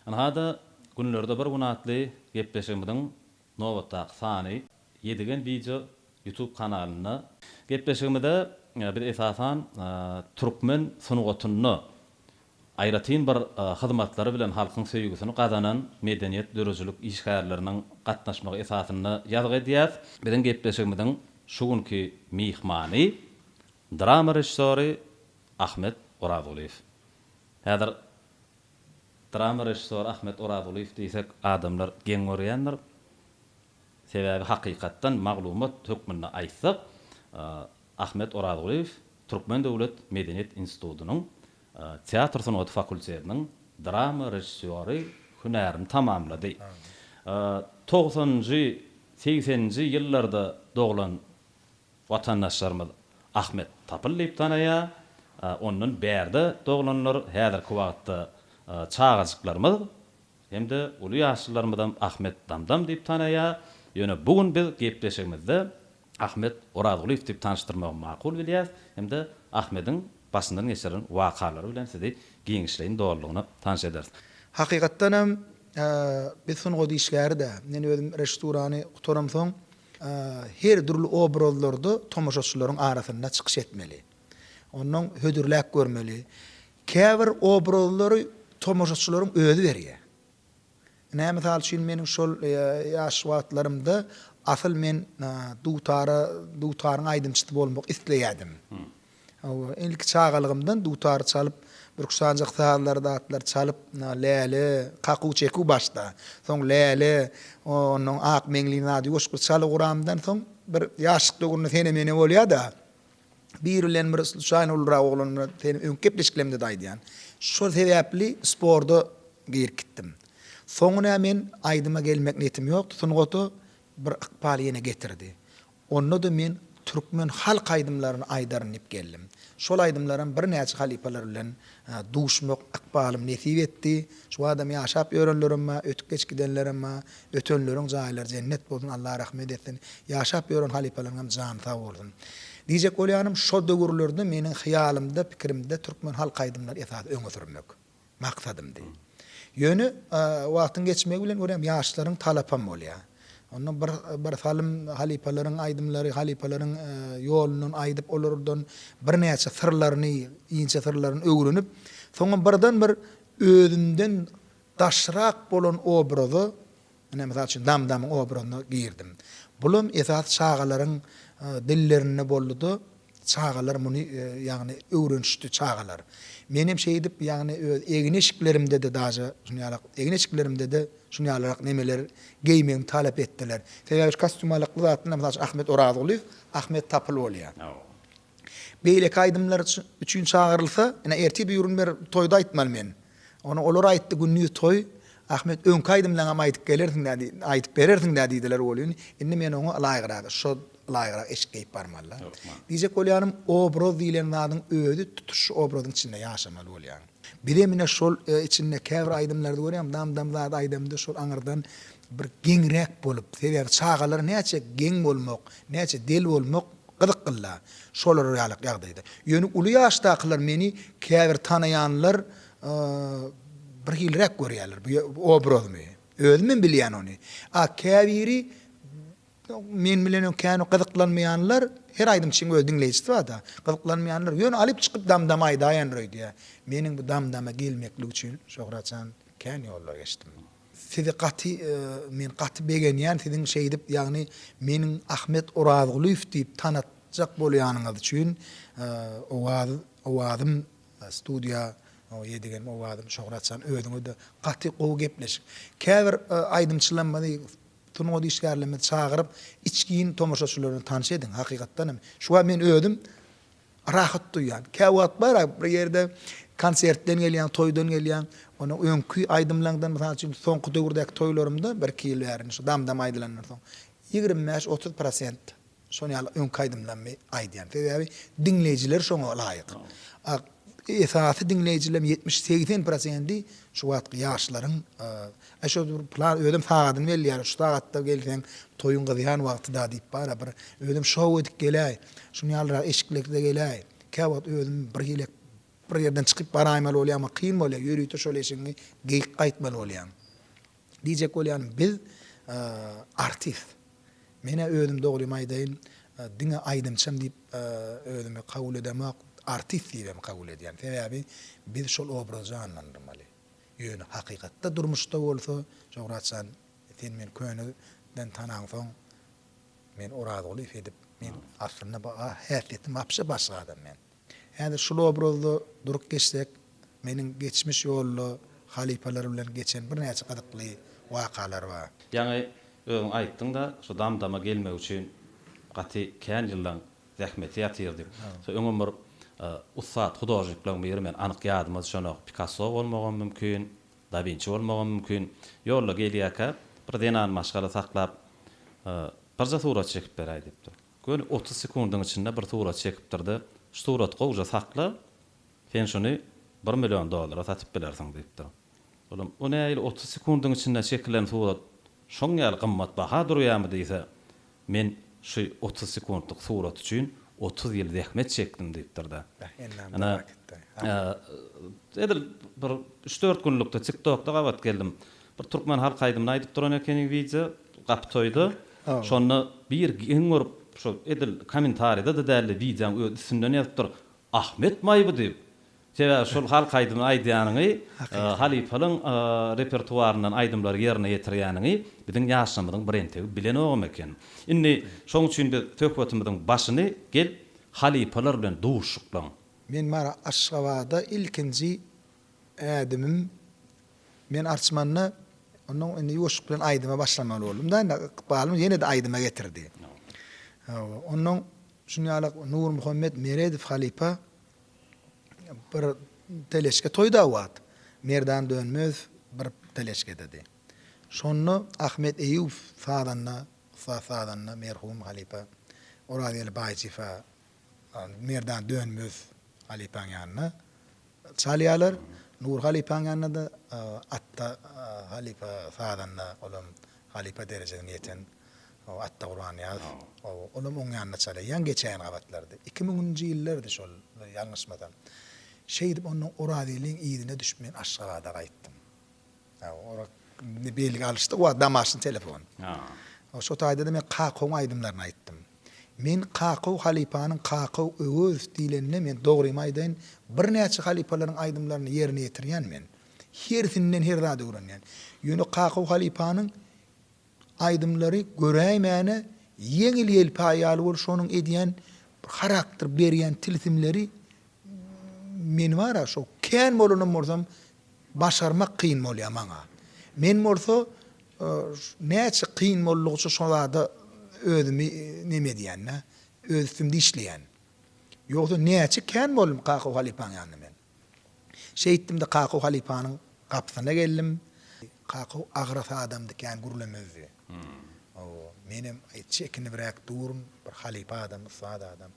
Ana hada günlerde bir günatly gepleşigimiň nowatda sany 7 video YouTube kanalyna gepleşigimde bir esasan türkmen sunugatyny aýratyn bir hyzmatlary bilen halkyň söýgüsini gazanan medeniýet dörejlik işgärleriniň gatnaşmagy esasyny ýazgy edýär. Bilen gepleşigimiň şu günki mihmany drama rejissöri Ahmet Orazoğluew. Häzir drama rejissöri Ahmet Orazoğluew diýsek adamlar geň görýändir. Sebäbi hakykatdan maglumat tökmenine aýtsak, Ahmet Orazoğluew Türkmen Döwlet Medeniýet Institutunyň teatr sanaty fakultetiniň drama rejissöri hünerini tamamlady. 90-njy 80-nji ýyllarda doglan watandaşlarymyz Ahmet Tapyl diýip tanaýar. Onun bärde doglanlar häzirki wagtda çağajyklarymyz hemde uly ýaşlarymyzdan Ahmet Damdam diýip tanaýar. Ýöne bugün biz gepleşigimizde Ahmet Orazoğluew diýip tanıştyrmak makul bilýär. Hemde Ahmediň başyndan geçiren wakalary bilen sizi giňişleýin dogrulygyny tanış ederiz. Hakykatdan hem biz sunugy işgärde, men özüm restorany gutaram soň her türlü obrazlarda tomoşaçylaryň arasynda çykyş etmeli. Onuň hödürläk görmeli. Käbir obrazlary tomoşaçylaryň özü berýär. Näme misal üçin meniň şol ýaş wagtlarymda asıl men dutaryň aýdymçysy bolmak isleýärdim. İlk çağalygymdan dutar çalıp bir kuşancak saatlarda atlar çalıp lele kaku çeku başta. Soň lele onun ak mengliğine adı yoşku çalı guramdan soň bir ýaşyk dogurny fenomeni bolýar da. Birilen bir şaýyn ulra oglanyny öňkepleşiklemde daýdýan. Şol sebäpli sporda girkitdim. Soňuna men aýdyma gelmek niyetim ýokdy. Sunugaty bir ykpal ýene getirdi. Onu da men Türkmen halk aydımlarını aydarınıp geldim. Şol aydımların bir näçe halipalar bilen duşmak ykbalym nesip etdi. Şu adam ýaşap ýörenlerime, ötüp geçgidenlerime, ötönleriň jaýlary cennet bolsun, Allah rahmet etsin. Ýaşap ýören halipalaryň jany sag bolsun. Diýjek bolýanym şol döwürlerde meniň hyýalymda, pikirimde Türkmen halk aydımlary esas öňe sürmek maksadymdy. Ýöne wagtyň geçmegi bilen görýän ýaşlaryň talapam bolýar. Onun bir salim halipalaryň aýdymlary, halipalaryň ýolundan aýdyp olardan bir näçe sırlaryny, iňçe sırlaryny öwrenip, soňra birden bir özünden daşrak bolan obrazy, näme üçin damdamyň obrazyny girdim. Bulum esas çağalaryň dillerini boldy. Çağalar muny ýagny öwrenişdi çağalar. Menim şeýdip ýagny egneşiklerimde de daja şuňalyk egneşiklerimde de şuňalyk nemeler geymeň talap etdiler. Sebäbi kostyumalykly zatynda mesela Ahmet Orazoğluew, Ahmet Tapyl bolýar. Beýle aýdymlar üçin çağırylsa, ene erti bir ýurun ber toýda aýtmal men. Onu olar aýtdy günni toy, Ahmet öňki aýdymlaryňa aýtyp gelersiň diýdi, aýtyp berersiň diýdiler bolýan. Indi men onu laýgyrak, şo laýgyrak eşgeyip barmalar. Diýjek bolýanym obraz diýilen zadyň özü tutuş obrazyň içinde ýaşamaly bolýar. Bir emine şol içinde käbir aýdymlary görýän, dam zat aýdymda şol aňyrdan bir geňrek bolup, sebäbi çağalar näçe geň bolmak, näçe del bolmak gyzyk kıllar. Şolar ýalyk ýagdaýda. Ýöne uly ýaşdakylar meni käbir tanaýanlar bir hilrek görýärler bu obrazmy. Özüm bilýän ony. Käbiri men bilen kanu gyzyklanmaýanlar her aýdym için öz dinleýjisi bar da. Gyzyklanmaýanlar ýöne alyp çykyp damdam aýdaýan röýdi. Meniň bu damdama gelmeklik üçin şoğraçan kän ýollar geçdim. Sizi men gaty begenýän siziň şeýdip ýagny meniň Ahmet Orazoğluew diýip tanatjak bolýanyňyz üçin owazym studiýa ýedigen owazym şoğraçan özüňe de gaty gowy gepleşik. Käbir aýdymçylanmady sunugy işgärlerime çağırıp içkiň tomoşaçylaryny tanış edin. Hakykatdan şu men özüm rahat duýan. Käwat bar bir ýerde konsertden gelýän, toýdan gelýän, onu öňkü aýdymlardan mesela üçin soňky döwürdäki toýlarymda bir kil bärin şu damdam aýdylanlar soň 25-30% şoňaly öňkü aýdymlarmy aýdýan. Sebäbi dinleýijiler şoňa laýyk. Esasy dinleýijiler 70-80% şu wagtky ýaşlaryň şu plan özüm sagatyn belýär. Şu sagatda gelsen toýun gyzýan wagtyda diýip bar bir özüm şow edip gelýär. Şuňalyra eşiklikde gelýär. Käwat özüm bir ýylek bir yerden çıkıp baraymalı bolýar, ama kyn bolýar, ýürüýte şol eşiňi geyik gaýtmaly bolýar. Diýjek bolýan biz artist. Mene özüm dogry maýdaýyn, diňe aýdymçam diýip özümi kabul edemek, artist diýip kabul edýän. Sebäbi biz şol obrazy anlandyrmaly. Ýöne hakykatda durmuşda bolsa, şoňraçan sen men könüden tanansoň, men oradygly edip, men aslynda bu häsiýetim apşa başga adam men. Yani şol obrazda durup geçsek, meniň geçmiş ýolly halipalar bilen geçen bir näçe gydykly wakalar bar. Yani özüň aýtdyň da, şu damdama gelmek üçin gaty kän ýyllar zähmet ýatyrdy. So öňümür ussat hudaşyklaryň biri men anyk ýadyma düşenok Picasso bolmagam mümkin, Da Vinci bolmagam mümkin. Ýolla gelýärkä bir denan maşgala saklap birja surat çekip beräý diýipdi. Gön 30 sekundyň içinde bir surat çekipdirdi. Şu surat goýja sakla, sen şunu $1 milyon satyp bilersiň diýipdi. Olam o näýil 30 sekundyň içinde çekilen surat şoň ýaly gymmat baha durýarmy diýse, men şu 30 sekundlyk surat üçin 30 ýyl zähmet çekdim diýipdirdi. Ana edil bir 3-4 günlükde TikTok'da gabat geldim. Bir Türkmen halk aýdymyny aýdyp duran ekeni video gapy toýdy. Şonu bir giň görüp şu edil kommentarida da däli videoň üstünden ýazypdyr. Ahmet Maýby diýip. Sebäbi şol halk aýdymy aýdýanyny, halifalyň repertuaryndan aýdymlary ýerine ýetirýänyny biziň ýaşamyzyň birentegi bilen ogam eken. Indi şoň üçin biz töhbetimiziň başyny gel halifalar bilen duşuklaň. Men mara Aşgabatda ilkinji adamym, men arçmanna onuň indi ýoşuk bilen aýdyma başlamaly boldum da, balym ýene de aýdyma getirdi. Onuň şunýaly Nur Muhammed Meredov halifa bir teleşke toýda wat. Merdan dönmez bir teleşke dedi. Şonu Ahmet Eýüp fadanna merhum halifa Oradyl Baýçyfa merdan dönmez halipaň ýanyna çalýarlar. Nur halipaň ýanyna da atta halifa fadanna olam halifa derejesine ýeten atta Qur'an ýaz. Olam oň ýanyna çalýan geçen gabatlarda. 2000-nji ýyllarda şol ýalňyşmadan. Şeydip onun Oradylyň ýerine düşüp men Aşgabatda gaýtdym. Ora belgi alışdy, o damaşyn telefon. O şo taýda da men Kaqow aýdymlaryny aýtdym. Men Kaqow halipanyň Kaqow öz dilenine men dogry maýdaýyn bir näçe halipalaryň aýdymlaryny ýerine ýetirýän men. Hersinden her zady öwrenýän. Ýöne Kaqow halipanyň aýdymlary göräýmäne ýeňil ýelpaýaly bol şonuň edýän karakter berýän tilsimleri men wara şo kän bolanyň borsam başarmak kyn bolýar maňa. Men bolsa näçe kyn bollugy şolada özümi neme diýänne, özümde işleýän. Ýogsa näçe kän bolum Kaqow halipaň ýanyna men. Şeýitdim-de Kaqow halipanyň gapysyna geldim. Kaqow agraf adamdy kän gurlemezdi. Menem çekinibirek durum bir halipa adam, sada adam.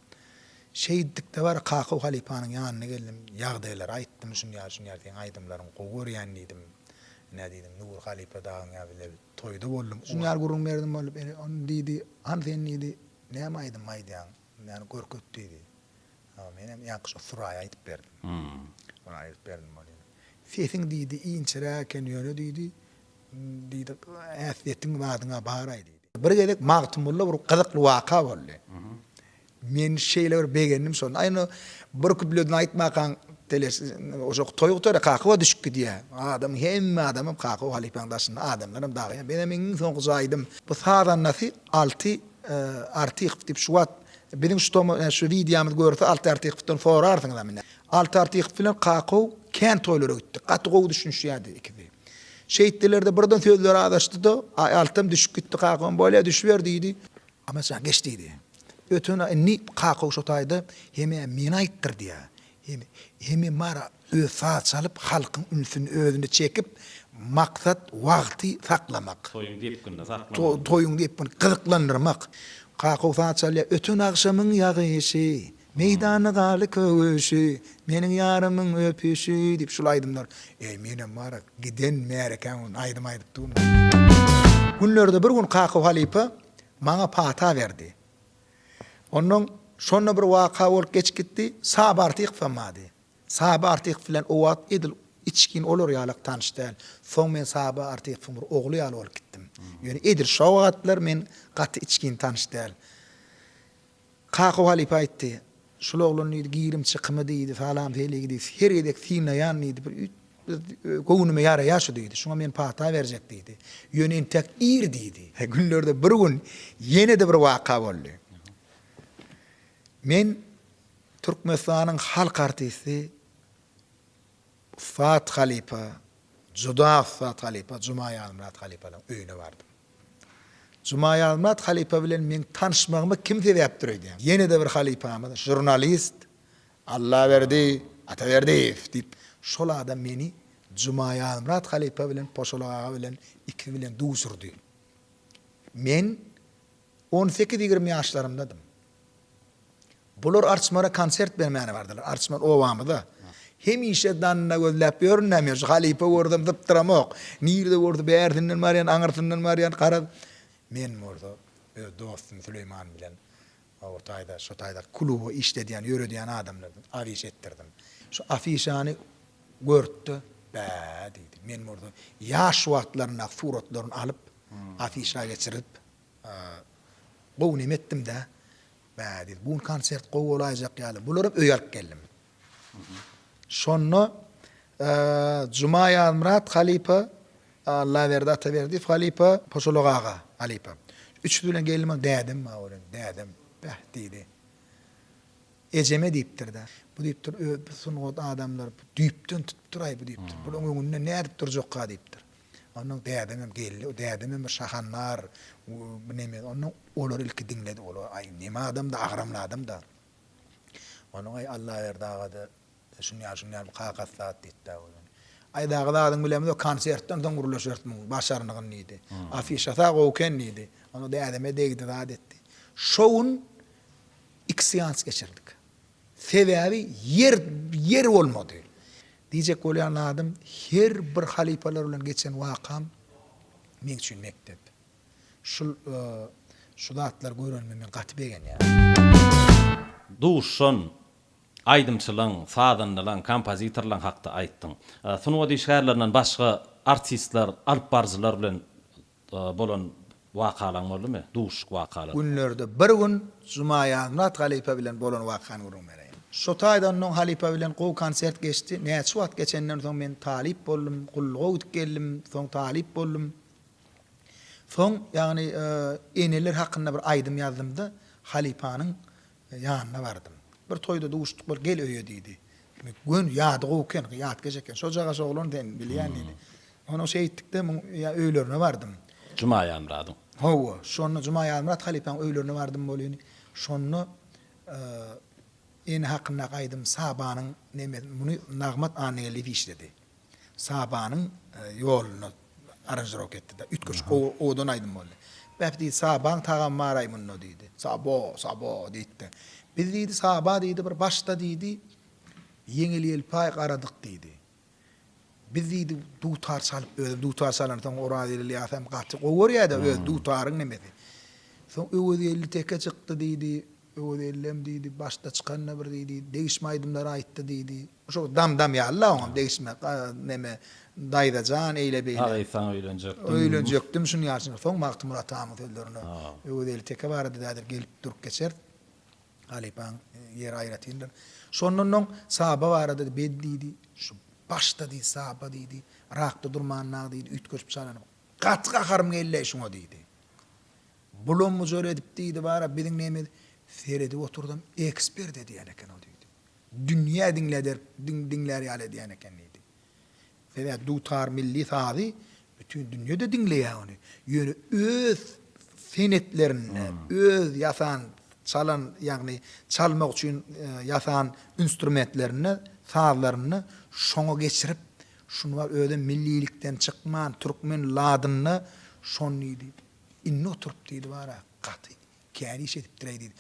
Şeýdikde bar Kaqow halipanyň ýanyna geldim. Ýagdaýlar aýtdym, şunýar diýen aýdymlaryň gowurýan diýdim. Ne diýdim, Nur halipa dagyň ýa-da toýda boldum. Şunýar gurun berdim bolup, onu diýdi, "Han sen diýdi, näme aýdym aýdýan?" Ýani görket diýdi. Menem ýaňky suraýa aýdyp berdim. Ona aýdyp berdim bolýar. Sesiň diýdi, "Iňçiräken ýöne" diýdi. Diýdi, "Äsetiň badyňa baray" diýdi. Bir gelek magtymylla bir gyzykly waka boldy. Men şeýler begendim şonu. Aýny bir küpleden aýtmakan oşo toýgutara Kaqowa düşüp gidýär. Adam hemme adamym Kaqow halipaň daşynda adamlarym dagýan. Benim soňky aýdym. Bu sadan nasy 6 artiq diýip şuwat benim şu videomy görse 6 artiqdan forarsyň da men. 6 artiq bilen Kaqow kän toýlara gitdi. Gatygow düşünýärdi ikisi. Şeýitdelerde birden sözler adaşdy da altym düşüp gitdi Kaqow bolýa düşüber diýdi. Ama sen geç diýdi. Ötüne ni Kaqow şo taýda heme men aýtdyrdy ýa. Hemi mara öfat salıp halkın ünsünü özünü çekip maksat vakti saklamak. Toyun deyip günde saklamak. Toyun deyip bunu kızıklandırmak. Kaqow saat salya ötün akşamın yağışı, meydanı galı kövüşü, menin yarımın öpüşü deyip şul aydımlar. Menem mara giden mereken aydım durma. Günlerde bir gün Kaqow halipa bana pata verdi. Onun şonna bir waka bolup geç gitdi, sabarty ýykmady. Sahaba artık filan o wagt edil içkin olur ýalak tanış däl. Soň men sahaba artık fumur ogly ýaly bolup gitdim. Ýöne edir şo wagtlar men gaty içkin tanış däl. Kaqo halipa aýtdy. Şol oglan ýygy girim çykymy diýdi falan feýle gidi. Her edek fiýna ýan diýdi. Bir gowunumy ýara ýaşy diýdi. Şoňa men pata berjek diýdi. Ýöne entek ir diýdi. Günlerde bir gün ýene de bir waka boldy. Men Türkmenistanyň halk artisti Fat Halipa, Juda Fat Halipa, Jumay Almurat Halipa'nın öýüne bardım. Jumay Almurat Halipa bilen men tanışmagymy kim sebäp durýdy? Ýene de bir halipamy, jurnalist, Allah berdi, ata berdi diýip şol adam meni Jumay Almurat Halipa bilen poşolaga bilen iki bilen duşurdy. Men 18-20 ýaşlarymdadım. Bular Arçmara konsert bermäne bardylar. Arçmar owamyda. Hemişe danna gözläp görnämýär. Halipa gördüm dıptıramok. Nirde gördü bärdinden baryan, aňyrtyndan baryan garap. Men orada dostum Süleyman bilen ortaýda, şo taýda klubu işledýän, ýöredýän adamlardan afiş ettirdim. Şu afişany görtdi, bä diýdi. Men orada ýaş wagtlaryna suratlaryny alyp afişa geçirip gowun etdim de bä diýdi. Bu konsert gowulayjak ýaly. Bular öýe alyp geldim. Şonno Jumay Almurat Halipa Allah berdi ata berdi Halipa Poşologaga Halipa. Üç bilen geldim dädim mawren dädim bäh diýdi. Ejeme diýipdir-de. Bu diýipdir sungat adamlar düýpden tutup duray bu diýipdir. Bular öňünde nädip durjakka diýipdir. Onuň dädim hem geldi, o dädim hem şahanlar neme onuň olar ilki diňledi olar ay neme adam da agramly adam da. Onuň ay Allah berdi agada şunyar qaqasat diýdi bolan. Aýdagda adam bilemdi o konsertden soň gurulşyrtmy başarnygyny diýdi. Afişa tago ken diýdi. Onu da adame degdi rahat etdi. Şowun iki seans geçirdik. Sebäbi yer bolmady. Diýjek bolýan adam her bir halipalar bilen geçen wakam men üçin mektep. Şu zatlar görünme men gaty begen ýa. Duşun aydymçylyň, sadanlyň, kompozitorlaryň hakda aýtdyň. Sunuwa diýişgärlerinden başga artistler, alyp barjylar bilen bolan wakalaň boldymy? Duş wakalar. Günlerde bir gün Jumay Almurat Halipa bilen bolan wakany görüňmereýin. Şo taýdan noň Halipa bilen gow konsert geçdi. Näçe wagt geçenden soň men talip boldum, gulluga gidip geldim, soň talip boldum. Soň ýagny eneler hakynda bir aýdym ýazdymda Halipanyň ýanyna bardym. Bir toyda duştuk bir gel öýe diýdi. Gün ýady goken, ýat geçeken. Şo jaga şoglan den bilýän idi. Onu şey etdikde ya öýlerine bardym. Jumay Almurat. Hawa, şonu Jumay Almurat Halipanyň öýlerine bardym bolýany. Şonu en hakynda aýdym Sabanyň neme muny Nagmat Aneli işledi. Sabanyň ýoluny aranjrok etdi. Ütköç odan aýdym boldy. Bäpdi Saban tagam maraýmyny diýdi. Sabo diýdi. Biz diýdi Saba diýdi bir başda diýdi. Yeňil ýelpay garadyk diýdi. Biz diýdi dutar salyp dutar salan soň orada ýatam gaty gowurýa da dutaryň nemedi. Soň öwedi teke çykdy diýdi. Öwedellem diýdi başda çykanna bir diýdi. Değişmeýdimler aýtdy diýdi. Şo dam ýalla oňam değişme neme daýda jan eýle beýle. Aýsan öýlenjekdim. Öýlenjekdim şunu ýaşyň. Soň Maktum Atamyň sözlerini öwedeli teke barady dadyr gelip durup geçer. Halipan yer aýratynlar. Şondan sahaba barady bed diýdi. Şu başda diýdi sahaba diýdi. Rakda durmanna diýdi. Ütköçüp salanyp. Gatga garym gelle şuňa diýdi. Bulun mujur edip diýdi bara biziň neme seredi oturdum ekspert diýen eken o diýdi. Dünýä dinler ýaly diýen eken diýdi. Sebä dutar milli sady bütün dünýede dinleýär ony. Ýöne öz senetlerini, öz ýasan çalan ýagny çalmak üçin ýasan instrumentlerini, sazlaryny şoňa geçirip şunu var öde millilikden çykman türkmen ladyny şonu diýdi. Inne oturup diýdi bara gaty käriş edip diýdi.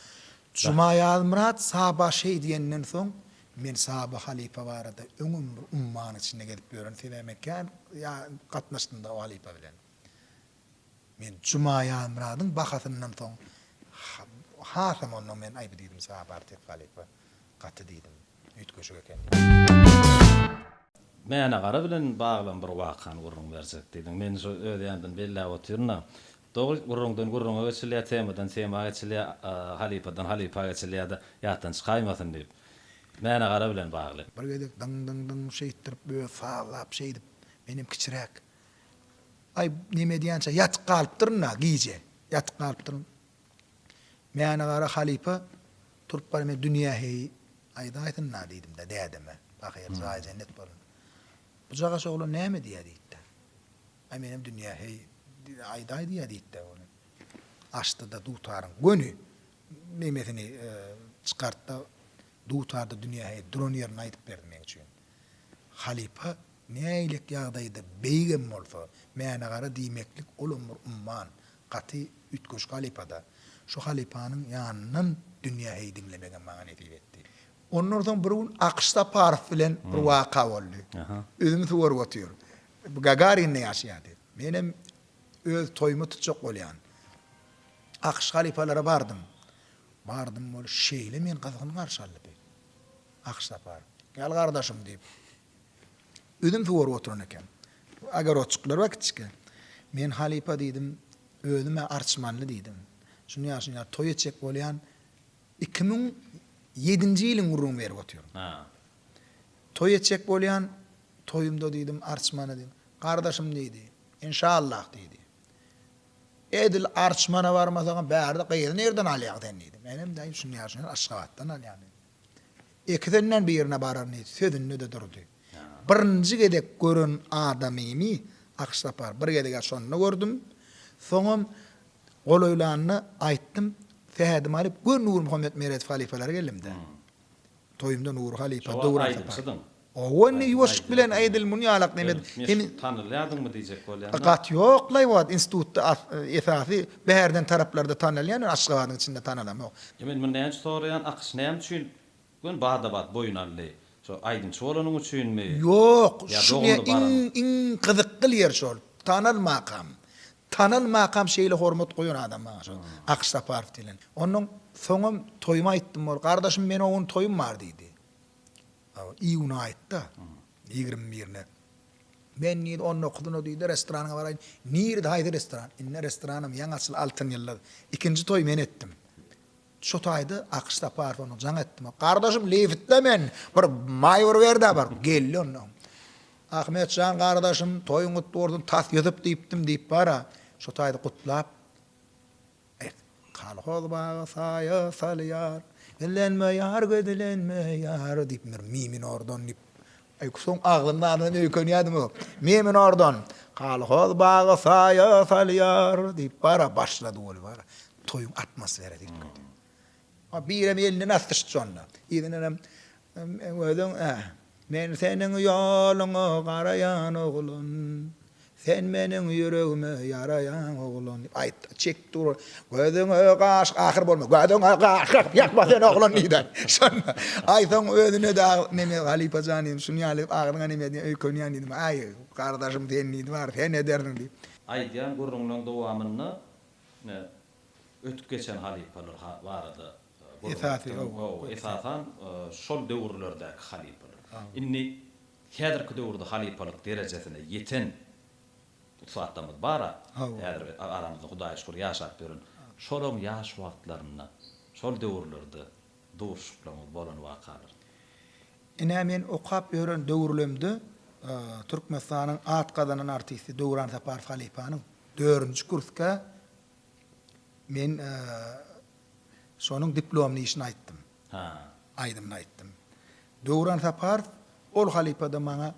Jumay Almurat Saba şey diýenden soň men Saba Halipa barada öňüm ummany içinde gelip görün sebämekan ýa gatnaşdym da Halipa bilen. Men Jumay Almurat'yň bahasyndan soň hasam onu men aýby diýdim Saba Halipa gaty diýdim. ütköşük eken. Mäne gara bilen baglan bir wakan gurrun bersek diýdim. Men şu öýdýändim bella oturna. Dogry gurrundan gurrunga geçilýär, temadan temaga geçilýär, halipadan halipaga geçilýär da ýatdan çykaýmasyn diýip. Mäne gara bilen bagly. Bir gedek dıng dıng dıng şeyittirip böyle fallap şeydip benim kiçirek. Ay nime diýänçe yatyp galypdyrna giýje. Yatyp galypdyryn. Mäne gara halipa turup bar men dünýä hey ayda aýtynna diýdim de dädime. Bahyr zaý cennet bolun. Bu jaga şoğlu näme diýär diýdi. Ay menim dünýä hey ayda diýär diýdi onu. Açdy da dutarın gönü nemesini çykartdy. Dutarda dünýä hey dron ýerine aýdyp berdi men üçin. Halipa näýlik ýagdaýda beýgem bolsa, mäne gara diýmeklik olumur umman gaty ütköş halipada. Şu halipanyň ýanyndan dünýä hey dinlemegen maňa edip etdi. Onlardan bir gün Aqşda Parf bilen bir waka boldy. Özümi sorup otyr. Bu Gagarin'de ýaşaýardy. Menem öz toýumy tutjak bolýan. Aqş halipalara bardım. Bardım bol şeýle men gazyny garşalyp. Aqşda Parf. Gel gardaşym diýip. Özüm sorup oturan eken. Agar oçuklar wakitçe. Men halipa diýdim, özüme arçmanly diýdim. Şunu ýaşaýar toý etjek bolýan 2007-nji ýylyň gurrun berip oturum. Toý etjek bolýan toýumda diýdim arçmana diýdim. Gardaşym diýdi. İnşallah diýdi. Edil arçmana barmasaň bärde gyýyl nerden alýar diýdim. Menem daýym şunu ýaşaýar Aşgabatdan alýan. Ikisinden bir ýerine barar diýdi. Sözünde de durdy. Birinji gedek görün adamymy Aqşda par. Bir gedek şonu gördüm. Soňam goloýlanyny aýtdym. Fehadim alıp gör Nur Muhammed Meret halifeler geldim de. Toyumda Nur halife dowran sapar. Owany ýoşuk bilen aýdyl munýalak nemet. Hem tanylýardyňmy diýjek bolýan. Aqat ýok, laýwat institutda esasy bäherden taraplarda tanylýan, Aşgabatyň içinde tanalam ýok. Men näme soraýan Aqş näme üçin gün Bagdad boyunally. Şo aýdyn şolanyň üçinmi? Ýok, şuňa iň gyzykly ýer şol. Tanal makam şeyle hormat koyun adam bana şu. Aqşda Parf dilen. Onun soňam toyuma aýtdym bol. Gardaşym men oňun toyum bar diýdi. İýuna aýtdy. 21-ne. Men niýe onu okudun o diýdi restorana baraýyn. Nirde haýdy restoran? Inne restoranım ýaňy açyl altyn ýyllar. Ikinji toy men etdim. Şu taýdy Aqşda Parf onu jaň etdim. Gardaşym lewitde men bir maýor berdi bar. Geldi onu. Ahmet Can gardaşym toyuň gutdurdun tas ýazyp diýipdim diýip bara. Şu taýdy gutlap. Kalhoz baga saýa salýar. Bilenme ýar gödilenme ýar diýip mimin ordan diýip. Ay soň aglymdan öýkenýärdim o. Mimin ordan kalhoz baga saýa salýar diýip bara başlady bol bara. Toyuň atmosfera diýip. Birem elini nasdyşdy şonda. Ýenenem özüň men seniň ýoluňa garaýan oglun. Sen meniň ýüregime ýaraýan oglun. Aýt, çek dur. Gözüňe gaş ahyr bolma. Gözüňe gaş ýakma sen oglun diýdi. Şonda. Aýtaň özüne de neme halipa janym şunu ýalyp agyryňa neme öýkenýän diýdim. Ay, gardaşym sen diýdi bar, sen ederdiň diýip. Aýdýan gurrunlaryň dowamyny ötüp geçen halipalar barady. Esasan şol döwürlerdäki halipalar. Inni häzirki döwürde halipalyk derejesine ýeten suattamız bara. Häzir aramyzda Hudaýa şükür ýaşap berin. Şolaň ýaş wagtlaryna, şol döwürlerde dowuşuklamy bolan wakalar. Ine men okap ýören döwürlemde Türkmenistanyň at gazanyň artisti Dowran Parf halipanyň 4-nji kurska men şonuň diplomny işini aýtdym. Aýdym aýtdym. Dowran Parf ol halipada maňa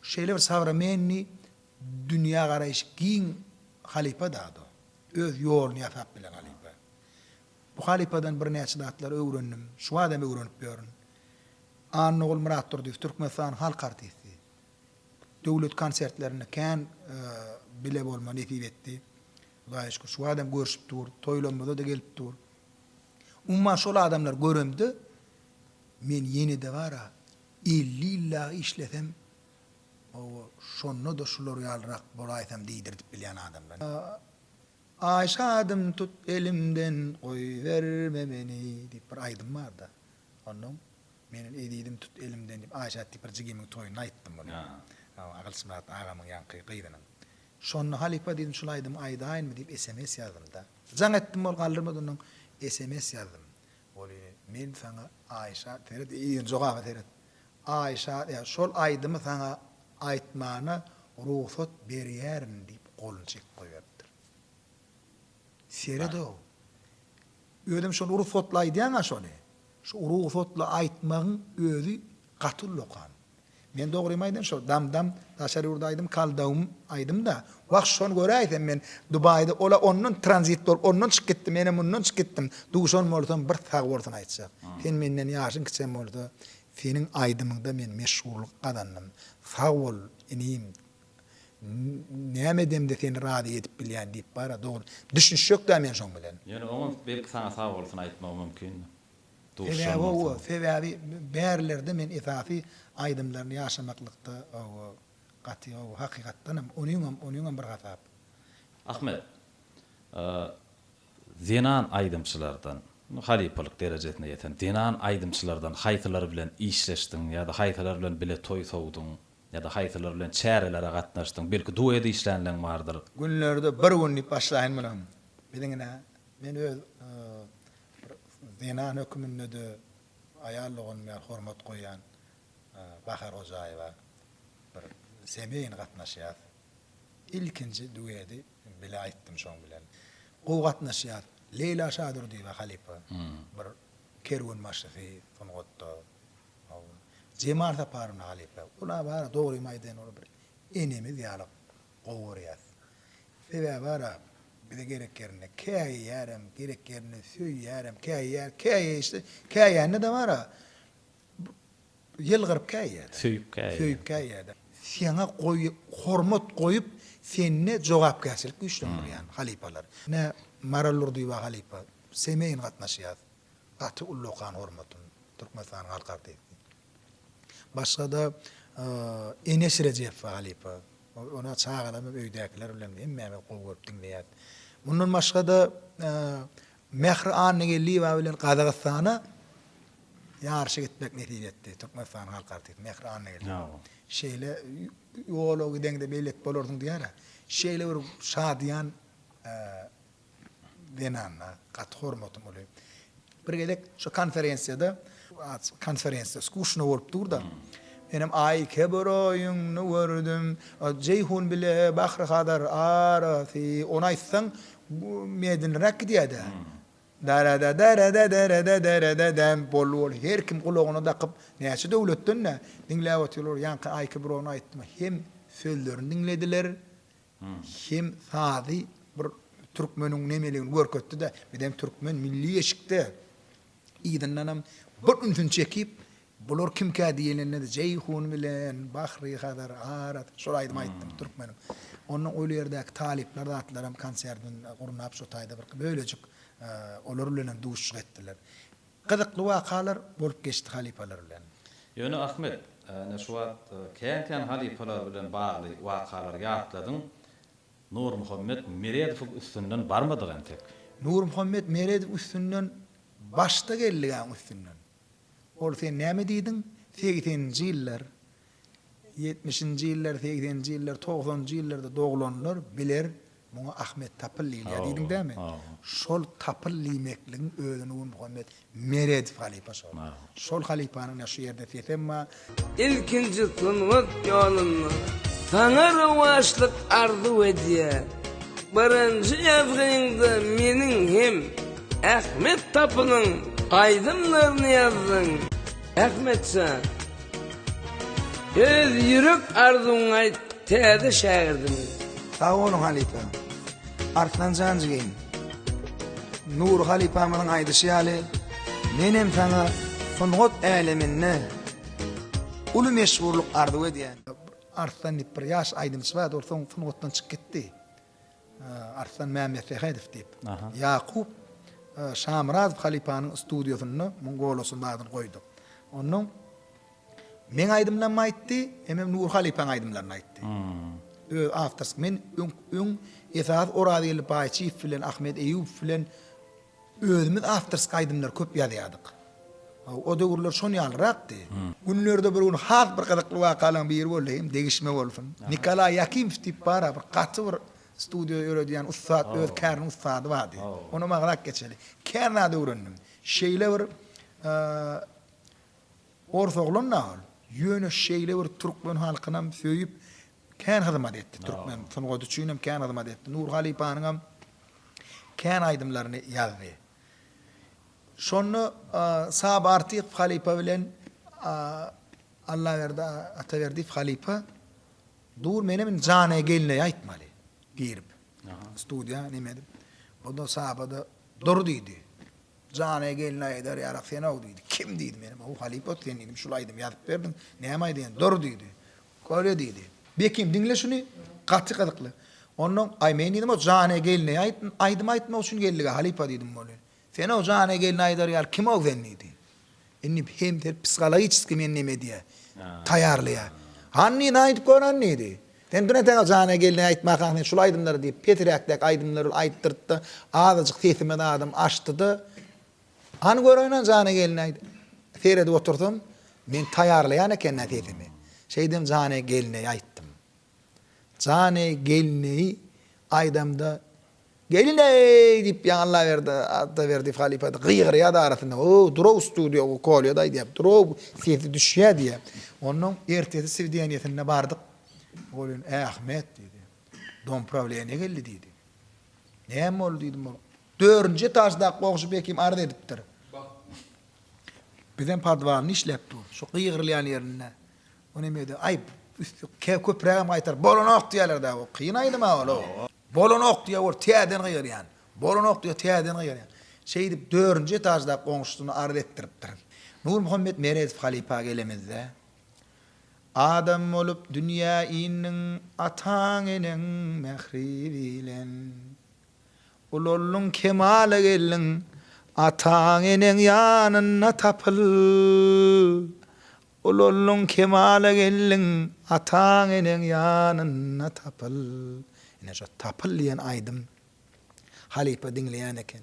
şeýle bir sabra menni dünýä garaýyş giň halipa dady. Öz ýoluny ýasap bilen halipa. Bu halipadan bir näçe datlar öwrendim. Şu adam öwrenip ýörün. Anogul Murat Turdiýew Türkmenistan halk artisti. Döwlet konsertlerine kän bile bolma nesip etdi. Hudaýa şükür şu adam görüşip dur, toýlanmada da gelip dur. Umma şol adamlar görümdi. Men ýene de bara 50 illa işlesem o şonno da şular ýalrak bolaýsam diýdirip bilýän adamlar. Aşadım tut elimden koy verme beni diýip bir aýdym barda. Onuň Menen edidim tut elimden dip Ayşe bir jigimin toyunu aytdım bunu. Ha. Agılsımrat agamın yankı qıydınan. Şonu halipa dedim şulaydım aydayn mı dip SMS yazdım da. Jaň etdim ol galdırmadan SMS yazdım. Oli men sana Ayşe teret iyi jogaba teret. Ayşe ya şol aydymı sana aytmana ruhsat berýärim dip golun çek goýapdyr. Seredo. Ödüm şol ruhsatla aýdýan şonu. Şu ruhsatla aýtmagyň özü gatyl lokan. Men dogry aýdym şol dam taşary urdaýdym kaldawym aýdym da wagt şonu göräýdim men Dubayda ola onun transit bolup ondan çykyp gitdim menem ondan çykyp gitdim duşan bolsam bir tag bolsun aýtsak sen menden ýaşyň kiçem boldy senin aýdymyňda men meşhurlyk kazandym sag bol inim näme demde seni rady edip bilýän diýip bara dogry düşünşek da men şoň bilen Yani onun belki sana sağ olsun aytmak mümkün. Fewabi bärlerde men esafi aýdymlaryny ýaşamaklikda gaty hakykatdanam onuňam bir gatap. Ahmet, zenan aýdymçylardan, halipalyk derejesine ýeten zenan aýdymçylardan haýtylar bilen işleşdiň ýa-da haýtylar bilen bile toý sowduň ýa-da haýtylar bilen çärelere gatnaşdyň. Belki duýedy işlenleň bardyr. Günlerde bir gün dip başlaýyn bilen. Biliňine men öz zenan hökümünde de aýallygyny hormat goýan Bahar Hojaýewa bir semeýin gatnaşýar. İlkinji duýedy bile aýtdym şoň bilen. O gatnaşýar Leyla Şadur diýip halipa bir kerwen maşyny Fonotda. Jemar taparyna halipa. Ula bara dogry maýdan ol bir enemi diýalyk gowurýar. Sebe bara bir gereklerine käýärem, gereklerine söýýärem, käýär işte ne de bara yılgırıp käýär. Söýüp käýär. Sena hormat goýup senne jogapkärçilik güýçlendirýän halipalar. Ne maralur diýip halipa semeýin gatnaşýar. Gaty ullokan hormatyn Türkmenistan halkardy. Başga da Enes Receep halipa. Ona çağalamy öýdäkiler bilen hemme gowup dinleýär. Bundan başga da Mehr Annegelli bilen Qazaqstana ýarşy gitmek netijetdi. Türkmenistan halkardy Mehr Annegelli. Şeýle ýolu gidende beýlek bolardyň diýär. Şeýle bir şadyan denanna gat hormatym bolar. Bir gelek şu konferensiýada skuşna bolup durda. Benim ay kebroyunu gördüm. Ceyhun bile bahri kadar arası. Ona aytsan medin rak diýdi. Dara bolur. Her kim kulağına daqıp näçe döwletden dinläp oturlar. Ýa-ni ay kebroyunu aýtdy. Hem sözlerini dinlediler. Hem sady bir türkmeniň nemeligini görkezdi de. Bedem türkmen milli eşikde. Ýa-danam bir ünsün çekip bular kim kädiýenine de Ceyhun bilen Bahri kadar arat şolaýdym aýtdym türkmenim. Onuň öýle ýerdäki talipler zatlaram konserden gurunap şu taýda bir bölecik olar bilen duşuk etdiler. Gyzykly wakalar bolup geçdi halipalar bilen. Ýöne Ahmet, näşwat kän halipalar bilen bagly wakalar ýatladyň. Nur Muhammed Meredow üstünden barmadyk entek. Nur Muhammed Meredow üstünden başda geldigen üstünden. Ol sen näme diýdiň? 80-nji ýyllar, 70-nji ýyllar, 80-nji ýyllar, 90-njy ýyllarda doglanlar biler muňa Ahmet Tapylly diýdiň däme? Şol Tapylly mekligiň özüni Muhammed Meredow halipa şol. Şol halipanyň şu ýerde fetemma ilkinji sunwat ýoluny taňar başlyk arzu edýär. Birinji ýazgyňda meniň hem Ahmet Tapylyň aydymlaryny ýazdyň. Ahmetçan, öz ýürek arzuňy aýt, täze şäherdim. Sağ olun halipa. Artdan janjygyn. Nur halipamyň aýdyşy ýaly menem sana sungat äleminde uly meşhurlyk arzu edýän. Artdan bir ýaş aýdymçy bar, ortaň sungatdan çykyp gitdi. Artdan Mehmet Fehedif diýip. Yakup Şamraz halipanyň studiýosyny Mongolosyndan goýdy. Onuň men aýdymlaryny aýtdy, hem Nur halipanyň aýdymlaryny aýtdy. Afters men öň esas Oradiýly Baýçyýew bilen Ahmet Eýüp bilen özümiz afters aýdymlar köp ýazýardyk. O döwürler şonu ýalrakdy. Günlerde bir gün has bir gyzykly wakalan bir ýer boldy, hem degişme bolsun. Nikolay Yakimov diýip bara bir gaty bir studio öýrediýän ustad, öz kärni ustady bardy. Onu magrak geçeli. Kärnä öwrendim. Şeýle bir orsoglun nal. Ýöne şeýle bir türkmen halkyna söýüp kän hyzmat etdi. Türkmen sungodu çynem kän hyzmat etdi. Nur Halipanyň kän aýdymlaryny ýazdy. Şonu Sabarty Halipa bilen Allah verdi, ata verdi Halipa dur menem jane gelne aýtmaly. Girip. Studiýa nimedim. Oda sahabada dur diýdi. Jane gelne aýdar ýarak sen o diýdi. Kim diýdi menem? O Halipa sen diýdim, şulaýdym ýazyp berdim. Näme aýdyn? Dur diýdi. Köre diýdi. Bekim dinle şunu gaty gyzykly. Onuň ay men diýdim o jane gelne aýdym aýtmak üçin geldi Halipa diýdim boly. Sen o jane gelne aýdar ýar kim o zennidi? Inni hem der psikologически men neme diýe? Taýarlaya. Hanni aýdyp gören neydi? Sen dünä täňe jane gelne aýtmak hakny şulaýdymlar diýip Petrakdak aýdymlary aýtdyrtdy. Azyjyk sesime adam açdydy. Han görenen jane gelne aýdy. Serede oturdum. Men taýarlayan eken sesimi. Şeýdem jane gelne aýtdym. Jane gelneyi aýdamda gelin deyip Allah verdi, adı verdi Halipa da gıyğırıya da arasında. O duro stüdyo, o kolya da deyip, duro sesi düşüyor diye. Onun ertesi sevdiğiniyetine bardık. Oğlum, Ahmet dedi. Don problemi geldi dedi. Neyem oldu dedim oğlum. 4. etaçda qoğuşup ekim arda ediptir. Bizden padvanını işlepti o. Şu gıyğırlayan yerine. O ne miydi? Ay, köprağım aytar. Bolon ok diyorlar da o. Kıyınaydı mı oğlum? Bolon ok diye or tiyaden gıyır yani. Bolon ok diye tiyaden gıyır yani. Şey deyip 4. etaçda qoğuştuğunu arda ettiriptir. Nur Muhammed Meredif Halipa gelemizde. Adam olup dünya inin ataňynyň mehri bilen. Ulollun kemale gelin ataňynyň ýanyna tapyl. Ulollun kemale gelin ataňynyň ýanyna tapyl. Ine şu tapyl diýen aýdym Halipa dinleýän eken.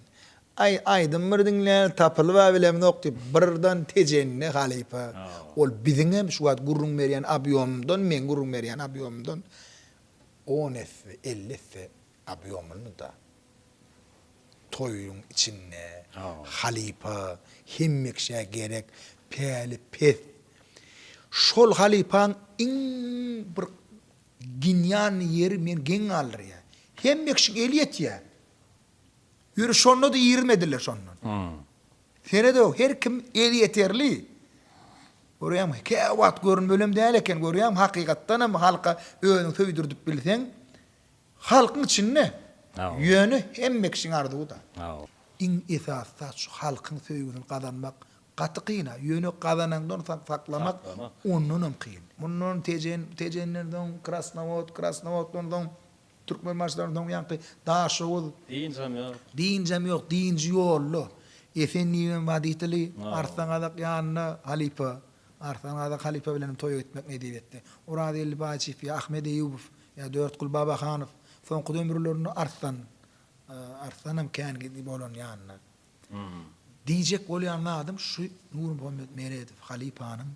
Aýdym bir dinleýän tapyl we bilen nokty birden tejenne Halipa. Ol biziňem şu wagt gurrun berýän abiýomdan men gurrun berýän abiýomdan 10 50 abiýomyny da toýuň içinde Halipa himmekşe gerek päli pes. Şol Halipaň iň bir ginyan yeri men geň alır ya. Himmekşe eliyet ya. Yürü şonda da yirmediler şondan. Sene de her kim eli yeterli. Görýärm käwat görünmelem däl eken görýärm hakykatdan hem halka öňü söýdürdüp bilseň halkyň içinde ýöne hemmekşiň ardygy da. Iň esasda şu halkyň söýgüni gazanmak gaty gyna, ýöne gazanandan saklamak ondan kyn. Mundan tejenlerden Krasnovoddan Türkmen maçlarından yankı daşoğul. Dincem yok, dinci yollu. Efendim vaditili arsangadak yanına Halipa. Arsangadak Halipa bilen toy etmek ne diyetti. Orada el Bacif ya Ahmet Eyyubov ya Dörtkul Baba Hanov. Son ömürlerini arsanam kan gidip olan yanına. Diyecek olayan adam şu Nur Muhammed Meredif Halipa'nın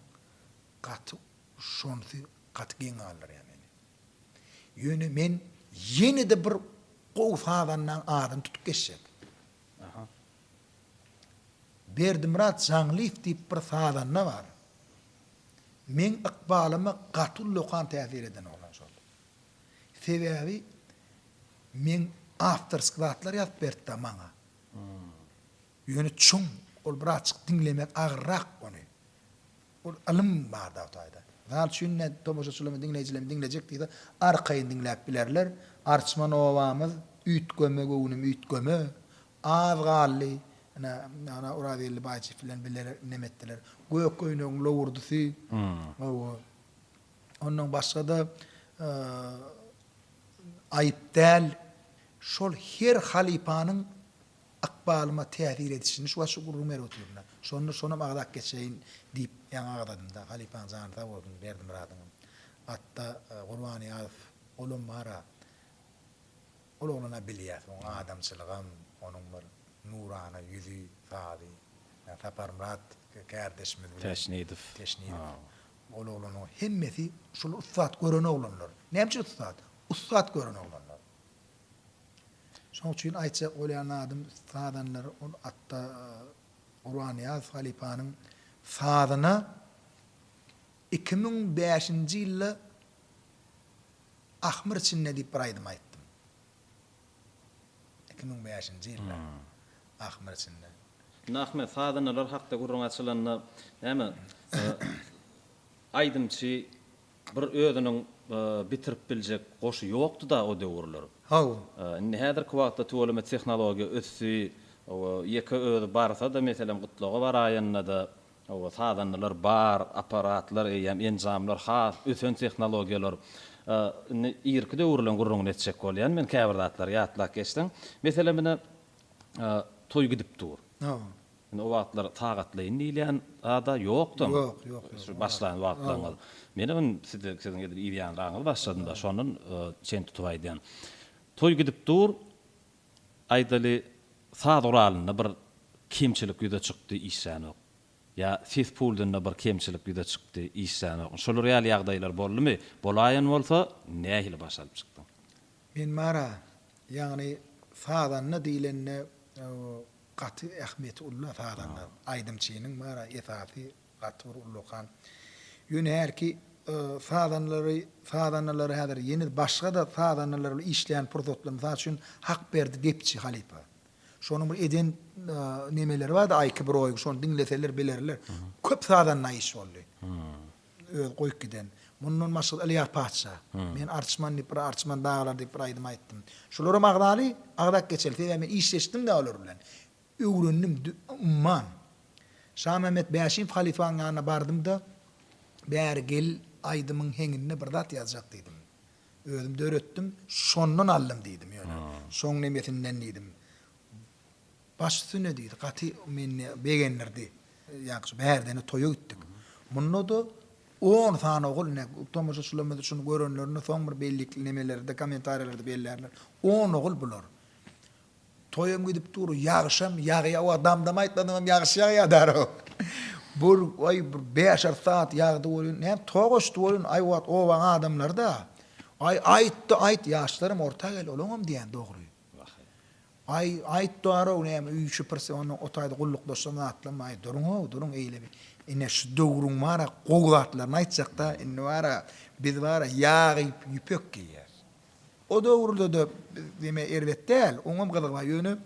katı şonsu katı gen alır yani. Yönü men yeni de bir qoğuf havandan adam tutup geçecek. Berdimrat Zanglif deyip bir havanna var. Men ıkbalıma qatul lokan täsir eden olan şol. Sebebi men after skratlar ýazyp berdi maňa. Ýöne çoň ol bir açyk dinlemek agyrrak ony. Ol alym bar da taýda. Gal şünne tomoşaçylamy dinleýijilerimi dinlejek diýdi. Arkaýy dinläp bilerler. Arçman owamyz üýtgöme göwnüm üýtgöme. Az gally ana Uradeli Bacif bilen biler nemetdiler. Gök göýnüň lowurdusy. Ondan başga da aýyp däl. Şol her Halipanyň akbalyma täsir edişini şu gurrun oturna. Şonu magdak geçeýin diýip ýaňa gadadymda Halipanyň zanyda boldum berdim radyny. Hatta Gurbany Arif olum mara. Olana bilýär, o adamçylygam, onuň bir nurana ýüzi, sady, tapar murat kardeşimiz bilen. Teşnidif. Teşnidif. Oğlanlar hemmeti şol ustad gören oğlanlar. Näme ustad? Ustad gören oğlanlar. Şoň üçin aýtjak bolýan adam ustadanlar on atta Uraniýaz halipanyň sadyna 2005-nji ýylda Ahmar içinde diýip bir aýdym aýtdym. 2005-nji ýylda Ahmar içinde. Ahmet sadynalar hakda gurrun açylanna näme aýdymçy bir özüniň bitirip biljek goşy ýokdy da o döwürler. Haw. Indi häzir wagtda töweleme tehnologiýa össi, o ýeke özü barsa da meselem gutlagy bar aýanna da o sadynalar bar, aparatlar, ýa-ni enjamlar has, ösen tehnologiýalar irki döwürlen gurrun etjek bolýan men käbirdatlar ýatlap geçdim. Meselem mene toy gidip dur. Haw. O wagtlar tagatlaýyn diýilen ada ýokdy. Yok. Şu başlan wagtlaryň. Menin sizin gedir ýan raňyl başladym da şonun çen tutup aýdyan. Toy gidip dur, aýdaly saduralyna bir kemçilik ýüze çykdy işsänok. Ya siz puldyna bir kemçilik ýüze çykdy işsänok. Şol real ýagdaýlar boldymy? Bolaýan bolsa nähili başalyp çykdy? Men mara ýagny sadanna diýilenne gaty ähmiýeti ulla sadanlar. Aýdymçynyň mara esasy gaty ullukan. Ýöne herki sadanlary häzir ýeni başga da sadanlar işleýän produktlar mysal üçin hak berdi depçi halipa. Şonuň bir eden nemeleri bar da aýky bir oýgy şonu dinleseler bilerler. Köp sadanlar iş boldy. Öz goýup giden. Mundan maksat Aliyar Paşa. Men arçman bir arçman dağlar diýip bir aýdym aýtdym. Şolary magdaly agdak geçeldi we men işleşdim de olar bilen. Öwrendim umman. Şah Mehmet Bäşim halifanyň ýanyna bardym da bäri gel aýdymyň heňinde bir zat ýazjak diýdim. Özüm döretdim, şondan aldym diýdim ýöne. Şoň nemetinden diýdim. Başsyny diýdi, gaty meni begenlerdi. Ýagşy bärdeni toýa gitdik. Munno da 10 tane ogul ne Tomaşa Sulamet şunu görenlerini soň bir bellikli nemelerde kommentarlarda bellerler. 10 ogul bular. Toyum gidip dur ýagşam ýagy o adamdan aýtmadym ýagşy ýadar. Bir ay bir 5 saat ýagdy bolýan. Näme togoşdy bolýan ay wat o adamlar da. Ay aýtdy ýaşlarym orta gel olaňam diýen dogry. Ay aýtdy ara näme 3% onu otaýdy gullukdaşyna atlamay durun eýlebi. Ine şu dogrun mara gowatlaryny aýtjakda ine wara biz wara ýagy ýüpek giýer. O dogrda da deme erwetdel, oňam gyzyga ýöne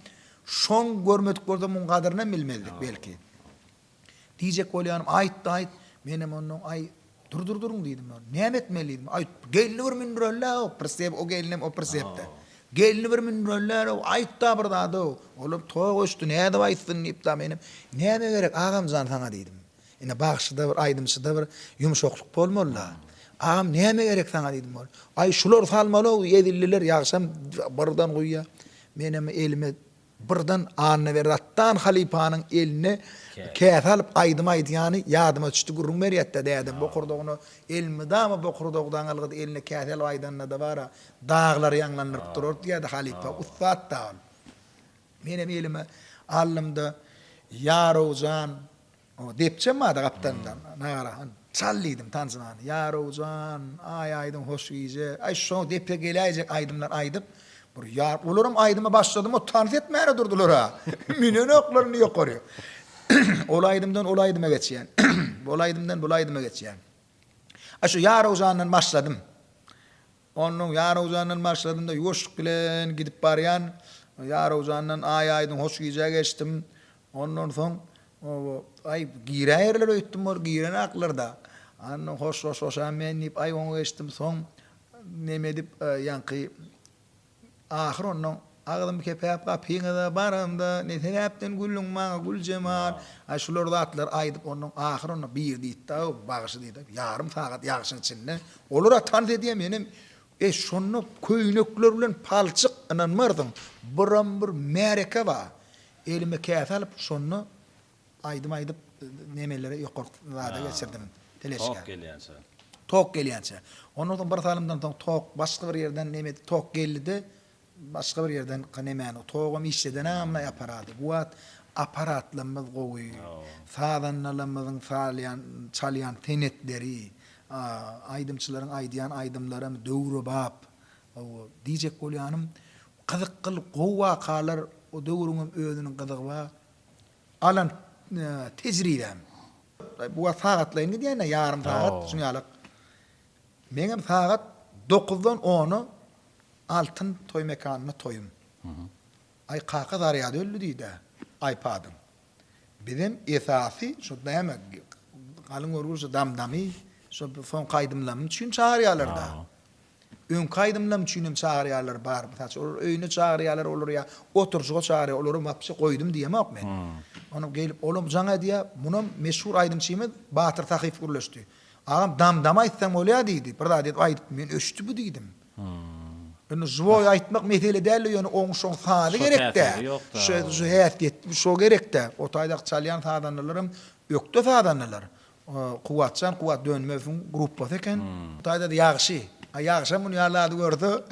şoň görmedik bolsa mun gadyryny bilmezdik belki. Diýjek bolýanym aýt menem onuň ay durun diýdim. Näme etmelidim? Ay gelini bir minröller o persep o gelinim o persepde. Gelini bir minröller o aýtda bir dady. Olub toýuşdy näde aýtdyn diýip da menem näme gerek agamjan saňa diýdim. Ine bagşyda bir aýdymçyda bir ýumşakluk bolmaly. Agam näme gerek saňa diýdim. Ay şular salmaly ýedilliler ýagşam birden goýýa. Menem elime birden anna berdatdan halipanyň eline käse alyp aýdym ýany ýadyma düşdi gurrun berýetde diýdim. Bu kurdogyny elmi dama bu kurdogdan algydy eline käse alyp aýdanna da bara dağlar ýanlanýyp durur diýdi halipa ustad da. Menem elime allymda ýarawjan o depçem ada kaptandan nagara çallydım tanzıman ýarawjan aýdym hoş ýyje ay şo depge geläjek aýdymlar aýdyp bir ýar olaram aýdyma başladym o tanz etmäre durdular ha minen oklaryny ýokarý ol aýdymdan geçýän bol aýdymdan geçýän aşo ýarawjandan başladym onuň ýarawjandan başladym da ýoşuk bilen gidip barýan ýarawjandan aýdym hoş ýyje geçdim ondan soň ay giýerler öýtdim mor giýeren aklarda. Anny hoş men nip ay oňa geçdim soň neme dip ýanky ahir onuň agdym kepep gapiňa da baranda ne terapden gullüň maňa gul jemal aşular zatlar aýdyp onuň ahir onu bir diýdi bagyşy diýdi ýarym sagat ýagşyň içinde olar atan diýdim menim şonu köýnekler bilen palçyk inanmardym bir mereke bar elime käse alyp şonu aýdyp nemelere ýokarda geçirdim teleşke. Tok gelýänse. Ondan bir salymdan tok başga bir ýerden neme tok geldi, başga bir ýerden nemeni togum işleden amna ýaparady. Bu wagt aparatlarımız gowy, sadanlarymyzyň çalyan tenetleri, aýdymçylaryň aýdýan aýdymlary döwre bap, o diýjek bolýanym, gyzyk kılıp gowy wakalar o döwrüň özüniň gyzygy bar. Alan tejribem. Bu sagatlaryň diýene yarım sagat şuňalyk. Meňem sagat 9-dan 10-y altyn toy mekanyna toyum. Ay kaka zariyada öllü diýdi iPad'ym. Bizim esasy şu näme galyň örgüsü damdamy, şu son kaydymlarym üçin çağırýarlarda. Ön kaydymlarym üçin çağırýarlar bar. Mesela öýüne çağırýarlar olur ya, oturjyga çağırýar, olary mapsy goýdum diýemek men. Onu gelip olum jaňa diýe, munun meşhur aýdymçymy Batyr Takyp gürleşdi. Agam damdama aýtsam bolýar diýdi. Bir da diýip aýdyp men öçdü bu diýdim. Onu zwoy aýtmak mesele däl, ýöne oňşoň sady gerekde. Şu häsiýet, şu gerekde. O taýdak çalyan sadanlarym ökde sadanlar. Kuwatçan kuwat dönmesin gruppa eken. Taýda ýagşy. Ýagşy muny ýarlady gördü.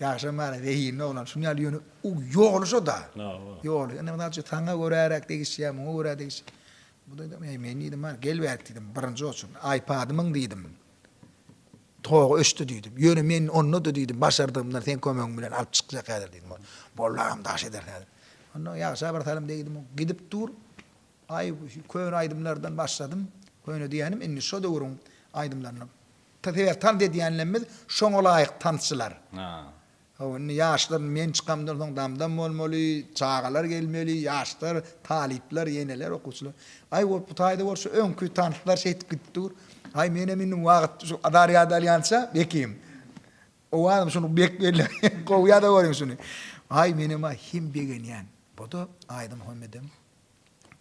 Ýagşy mara beýin olan şunu ýalyny u ýogluşa da. Ýoglu. Ene näçe taňa görärek degişýär, muňa görä degişýär. Bu da men diýdim, gelbärt diýdim, birinji olsun. iPad'ymyň diýdim. Toğ öçtü diýdim. Ýöne men onu da diýdim, başardymdan sen kömeň bilen alyp çykjak häzir diýdim. Bollaram daş eder häzir. Onu ýagşy bir talim diýdim. Gidip dur. Ay köň aýdymlardan başladym. Köňe diýenim, inni şo döwrüň aýdymlaryny tan diýenlerimiz şoňa laýyk tançylar. Onu ýaşlar men çykamdan soň damdan bolmaly, çağalar gelmeli, ýaşlar, talipler, ýeneler, okuçylar. Ay bu taýda bolsa öňkü tançylar şeýtip gitdir. Ay menemin wagt şu adaryada alyansa bekim. O adam şunu beklerler. Goýada görüň şunu. Ay menema him begenýän. Bu da aýdym hömedem.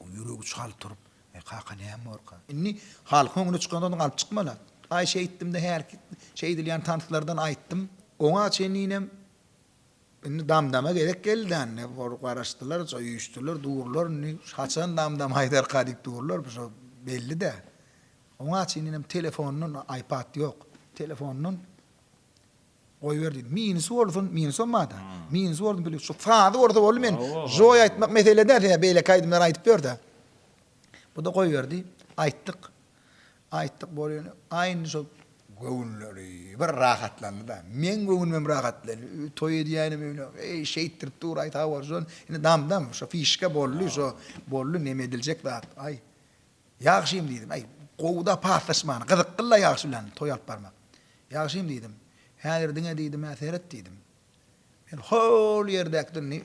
O ýüregi çalyp turup, kaka näme orka. Inni halkyň öňüne çykandan alyp çykmalar. Ay şeýitdim de her şeýdilýän tançylardan aýtdym. Oňa çeninem inni damdama gerek geldi. Ne garaşdylar, çaýyşdylar, dugurlar, haçan damdam haýdar kadyp dugurlar, bu belli de. Oňa çeninem telefonunyň iPad ýok. Telefonunyň oýberdi. Minisi bolsun, minisi olmady. Minisi boldy bilip şu fady orada boldy men. Joy aýtmak meselede de beýle kaydymlar aýtyp berdi. Bu da goýberdi. Aýtdyk. Aýtdyk bolýany. Aýny şu göwnleri bir rahatlandy da. Men göwnüm rahatlandy. Toy edýänim öňe. Şeýtdir tur aýta bolsun. Ine damdam şu fişke bolly, şu bolly neme ediljek zat. Ay. Ýagşym diýdim. Ay gowda patlaşman, gyzyk gylla ýagşy bilen toy alyp barmak. Ýagşym diýdim. Häzir diňe diýdim, äseret diýdim. Men hol ýerdäkdi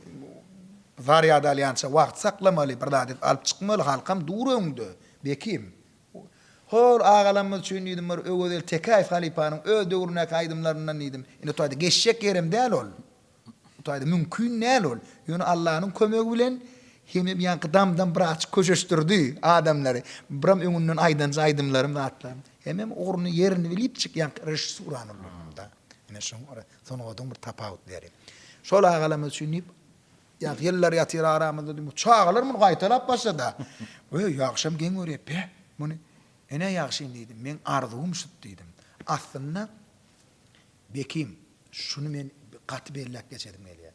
Zaryada alyansa wagt saklamaly, bir da diýip alyp çykmaly, halkam dur öňde. Bekim. Hol agalamyz üçin diýdim, öwedel Tekaýew halipanyň öz döwrüne aýdymlaryndan diýdim. Ine toýda geçjek ýerim däl ol. Toýda mümkin näl ol. Ýöne Allahyň kömegi bilen hemem ýanky damdan braç köşeşdirdi adamlary. Biram öňünden aýdymlarym atlar. Hemem ogruny ýerini bilip çyk ýanky rejissur anylmada. Ine soňa bir tapawut beri. Şol agalamyz üçin ýa ýyllar ýatyr aramyzda diýip çağalar muny gaýtalap başlady. Ýagşam geň görýär be. Muny ene ýagşym diýdim. Men arzum şut diýdim. Aslynda bekim şunu men gaty belläp geçedim elýär.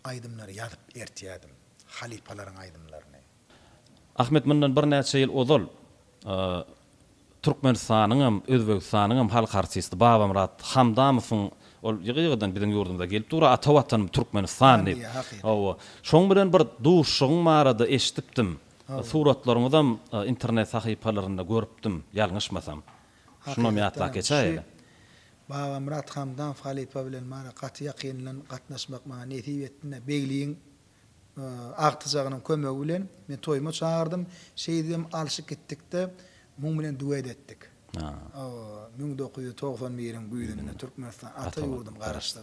Aýdymlary ýazyp ertýärdim. Halipalaryň aýdymlaryny. Ahmet mundan bir näçe ýyl ozal Türkmenistanyň, Özbegistanyň halk artisti Babam Murat Hamdamowyň ol ýygy-ýygydan biziň ýurdumda gelip tura atawatan Türkmenistan diýip. Owa. Şoň bilen bir duşuň marada eşitipdim. Suratlaryňyzam internet sahypalarynda görüpdim, ýalňyşmasam. Şunu me atlak geçäýdi. Babam Murat Hamdam halipa bilen mara gaty ýakynlan gatnaşmak ma nesip etdiňe beýligiň agtyjagynyň kömegi bilen men toýma çağırdım. Şeýdim alşyk gitdikde muň bilen duet etdik. 1991-iň güýdüne Türkmenistan ata ýurdum garaşdy.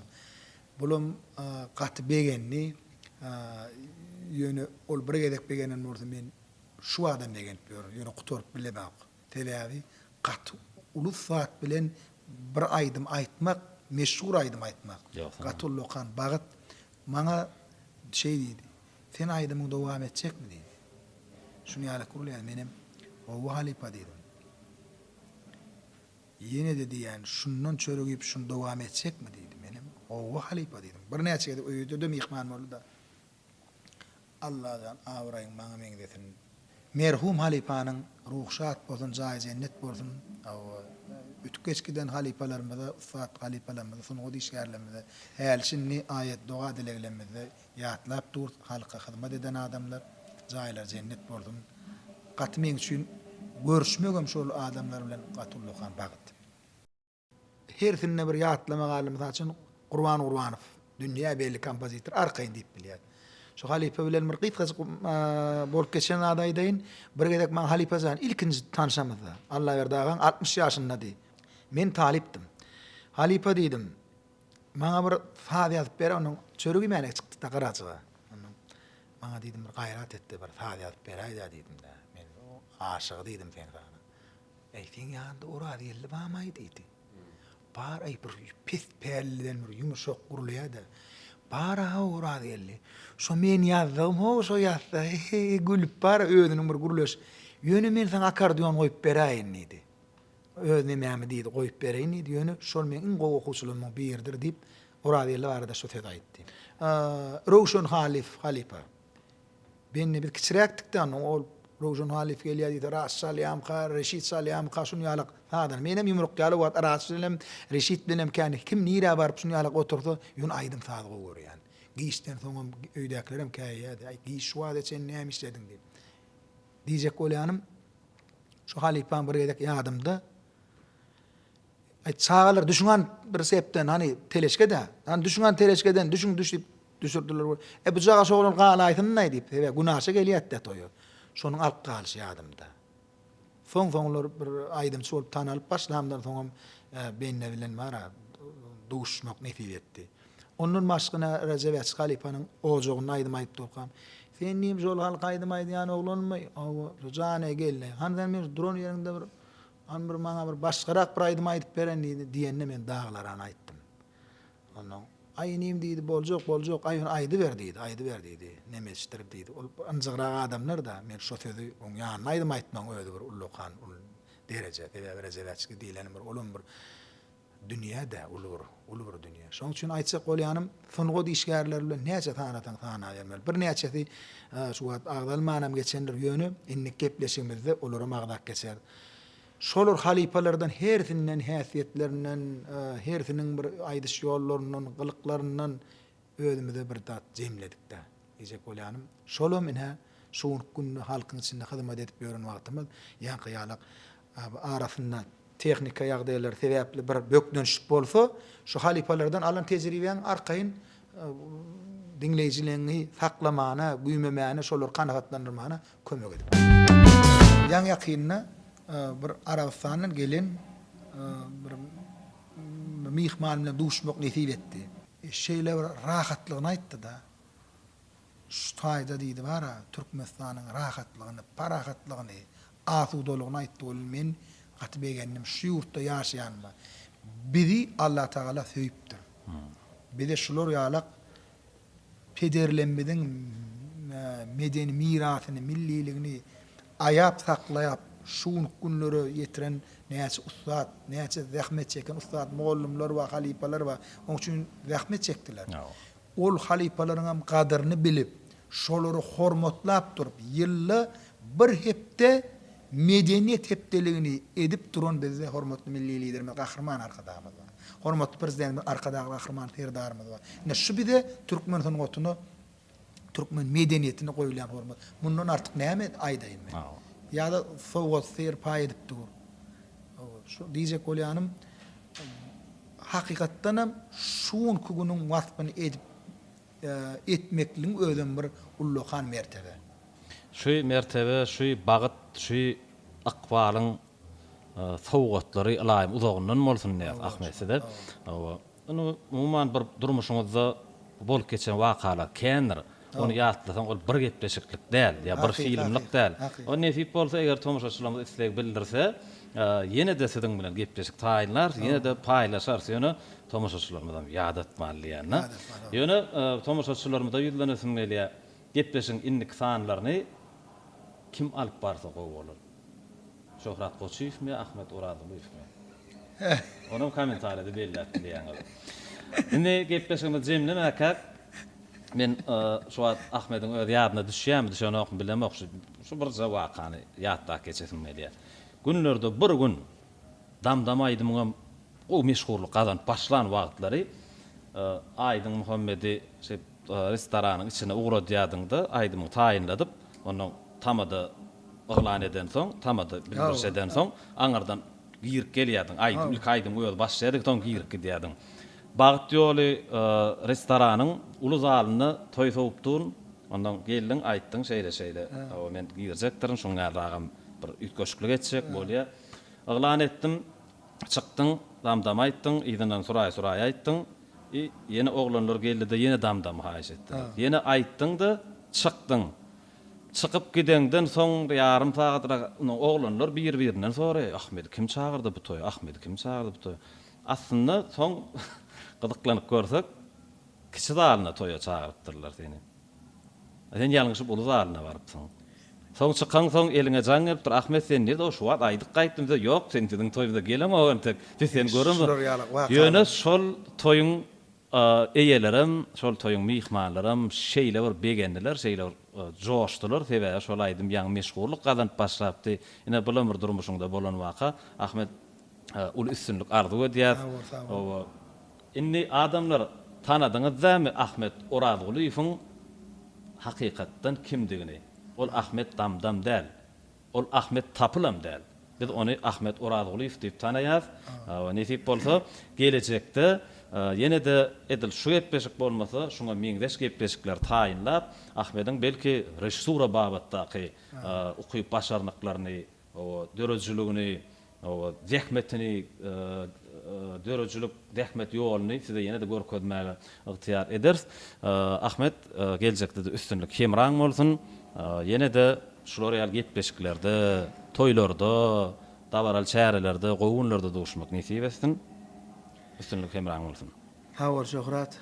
Bulum gaty begenni ýöne ol bir gedek begenen bolsa men şu adam degen diýür. Ýöne guturup bilemek. Telewi gaty ulus zat bilen bir aýdym aýtmak, meşhur aýdym aýtmak. Gaty lokan bagyt maňa şey diýdi. Sen aýdymyň dowam etjekmi diýdi. Şunu ýaly kurulýar menem o halipa diýdim. Yine de diýen şundan çöregip şunu dowam etjekmi diýdi menem. O halipa diýdim. Bir näçe öýde de mihman boldy da. Allah'dan avrayın bana meňdesin. Merhum halifanyň ruhşat bolsun, jaý cennet bolsun. Ütük geçkiden halifalarymyza, ufat halifalarymyza, soňky dişgärlerimizde, hälşinni ayet doga dileglerimizde ýatlap dur, halka hyzmat eden adamlar, jaýlar cennet bolsun. Gatmeň üçin görüşmegem şol adamlar bilen gatullykan bagyt. Her sinne bir ýatlama galym saçyn Qurban Gurbanow, dünýä belli kompozitor arkaýyn diýip bilýär. Şu halife bilen bir gıtkaz bolup geçen adaydayn bir gedek man halife zan ilkinji tanışamyzda. Allah berdagan 60 ýaşynda. Men talipdim. Halife diýdim. Maňa bir faat ýazyp ber, onuň çörügi mene çykdy da garaçyga. Maňa diýdim bir gaýrat etdi, bir faat ýazyp beräýdi diýdim da. Men aşyg diýdim sen sana. Sen ýanynda ora diýildi bamay diýdi. Bar ay bir pis pelliden bir yumuşak gurulýa da. Bara ora diýildi. Şo men ýazdym, ho şo ýazda. Gülüp bar özüniň bir gurulýaş. Ýöne men sana akordeon goýup beräýin diýdi. Özüne mämi diýdi goýup beräýin diýdi. Ýöne şol men iň gowy okuwçylarymyň biridir diýip ora diýildi barada şo söz aýtdy. Rowşan halifa. Beni bir kiçiräkdikden ol Rowşan halif gelýär diýdi. Ras salyam ka, Reşit salyam ka şunu ýalyk. Hadan menem ýumruk ýaly wat Ras bilen Reşit bilen kani kim nire barıp şunu ýalyk oturdy. Ýön aýdym sadygy görýän. Giýişden soňam öýdäklerim käýýärdi. Ay giýiş şuwada sen näme işledin diýip. Diýjek bolýanym şu halipan bir gedek ýadymda. Ay çağalar düşünen bir sepden hani teleşkede. Hani düşünen teleşkeden düşüp düşürdiler. Bu jaga şoğlan galy aýtyn näme diýip. Gunaşa gelýärdi toýu. Şonuň alp galyşy ýadymda. Soňlar bir aýdym çolup tanalyp başlamdan soňam benne bilen mara duşmak nesip etdi. Onun başgyna Rezevet halifanyň ojagyny aýdym aýyp durkam. Sen niýe jol halka aýdym aýdýan oglanmy? O jane geldi. Handan men duran ýerinde bir bir maňa bir başgarak bir aýdym aýdyp beren diýende men daglarany aýtdym. Onuň aýnym diýdi boljak aýyn aýdy berdi. Nemeçdir diýdi. Ol anjygra adamlar da men şo sözi oň ýanyna aýdym aýtmaň öýdi bir ullukan derece Rezevetçi diýilen bir ulum bir dünýäde ulur dünýä. Şoň üçin aýtsak bolýanym, soňgo dişgärler bilen näçe tanatan tana bermeli. Bir näçesi şu agdal manam geçendir ýönü innik gepleşigimizde olara magdak geçer. Şolor halipalardan hersinden häsiýetlerinden, hersiniň bir aýdyş ýollarynyň, gylyklarynyň özümize bir tat jemledik-de. Diýjek bolýanym, şolum ine şuň günni halkyň içinde hyzmat edip ýören wagtymyz ýanky ýalyk arasynda teknika ýagdaýlar sebäpli bir bökdönüş bolsa, şu halipalardan alan tejribeň arkaýyn dinleýijilerini saklamana, güýmemana, şolar kanagatlandyrmana kömek edip. Ýan ýakynna bir Arabistanyň gelen bir mihman bilen duşmak nesip etdi. Şeýle bir rahatlygyny aýtdy da. Şu taýda diýdi bara Türkmenistanyň rahatlygyny, parahatlygyny, asudalygyny aýtdy. Ol men gaty begendim şu ýurtda ýaşaýanma. Bizi Allah Taala söýüpdir. Bize şular ýalyk pederlenmeden medeni mirasyny, milliligini aýap saklaýap şuň günleri ýetiren näçe ustad, näçe zähmet çeken ustad, muallimler we halipalar we onuň üçin zähmet çekdiler. Ol halipalaryň hem gadyryny bilip, şolary hormatlap durup, ýylla bir hepde medeniyet hepdeligini edip duran bizde hormatly milli liderimiz Gahrman arkadamyz bar. Hormatly prezident arkadagy Gahrman Ferdarymyz bar. Şu bide Türkmen soňgotuny, Türkmen medeniyetini goýulan hormat. Mundan artyk näme aýdaýyn men? Ýa-da sowgat ser paý edip dur. Şu diýjek bolýanym hakykatdan hem şuň kugunyň wasbyny edip etmekliň özüm bir ullukan mertebe. Şu mertebe, şu bagyt, şu akbalyň sowgatlary ilaýym uzagyndan bolsun diýär Ahmetsede. Onu umuman bir durmuşyňyzda bolup geçen wakalar kendir. Onu ýatlasaň ol bir gepleşiklik däl, ýa bir filmlik däl. O nesip bolsa eger tomoşaçylarymyz isleg bildirse, ýene de siziň bilen gepleşik taýynlar, ýene de paýlaşar ýöne tomoşaçylarymyzdan ýadatmaly ýa-ni. Ýöne tomoşaçylarymyzda ýüzlenesin gelýär. Gepleşiň innik sanlaryny kim alyp barsa gowy bolar. Şöhrat Goçyevmi, Ahmet Oradylowmi? Onuň kommentarynda belli etdi ýa-ni. Indi gepleşigimiz jemlenäkak Men şu wagt Ahmediň öz ýadyna düşýärmi, düşýän bilemok şu bir zawakany ýatda geçesim gelýär. Günlerde bir gün damdama aýdymyň o meşgurluk kazan başlan wagtlary Aýdyň Muhammedi restoranyň içine uğradýadyňda Aýdymy taýinladyp, onuň tamada oglan eden soň, tamada bildirşeden soň, aňardan girip gelýärdiň. Aýdym ilk Aýdym öýde başlaýardyk, soň girip gidýärdiň. Bagyt ýoly restoranyň uly zalyny toý sowupdun, ondan geldiň aýtdyň şeýle. O men girjekdirin, şoňa ragam bir ütköşklik etjek bolýar. Oglan etdim, çykdyň, damdam aýtdyň, ýygynyň suray aýtdyň. Yeni oglanlar geldi-de yine damdam haýyş etdiler. Yine aýtdyň-da çykdyň. Çıkıp gidenden soň ýarym sagatra oglanlar bir-birinden soraýar. Ahmed kim çağırdy bu toý? Ahmed kim çağırdy bu toý? Aslında soň gydyklanyp görsek, kiçi zalyna toýa çağırdylar seni. Sen ýalňyşyp uly zalyna barypsyň. Soň çykan soň eliňe jaň gelipdir. Ahmed sen nerede? O şu wagt aýdyk gaýtdym-da, ýok, sen tiziň toýda gelem ogantek. Sen görüm. Ýöne şol toýuň eýelerim, şol toýuň mihmanlarym şeýle bir begendiler, şeýle joşdular, sebäbi şol aýdym ýaňy meşgurluk gazanyp başlapdy. Ine bilen bir durmuşyňda bolan waka Ahmed ul üstünlük arzu edýär. O inni adamlar tanadyňyzmy Ahmed Oradulyň hakykatdan kimdigini? Ol Ahmed Damdam däl. Ol Ahmed Tapılam däl. Biz onu Ahmed Oradulyň diýip tanaýar. Nesip bolsa gelecekde yine de edil şu gepleşik bolmasa, şuňa meňdeş gepleşikler taýinlap, Ahmediň belki rejissura babatdaky ukyp başarnyklaryny, o dörejçiligini, o zähmetini, dörejçilik zähmet ýoluny size yine de görkezmäge ygtyýar ederiz. Ahmed gelecekde de üstünlük hemraň bolsun. Yine de şular ýaly gepleşiklerde, toýlarda, dawaral çärelerde, gowunlarda duşmak nesip etsin. Üstünlük hemraň bolsun. Hawar şöhrat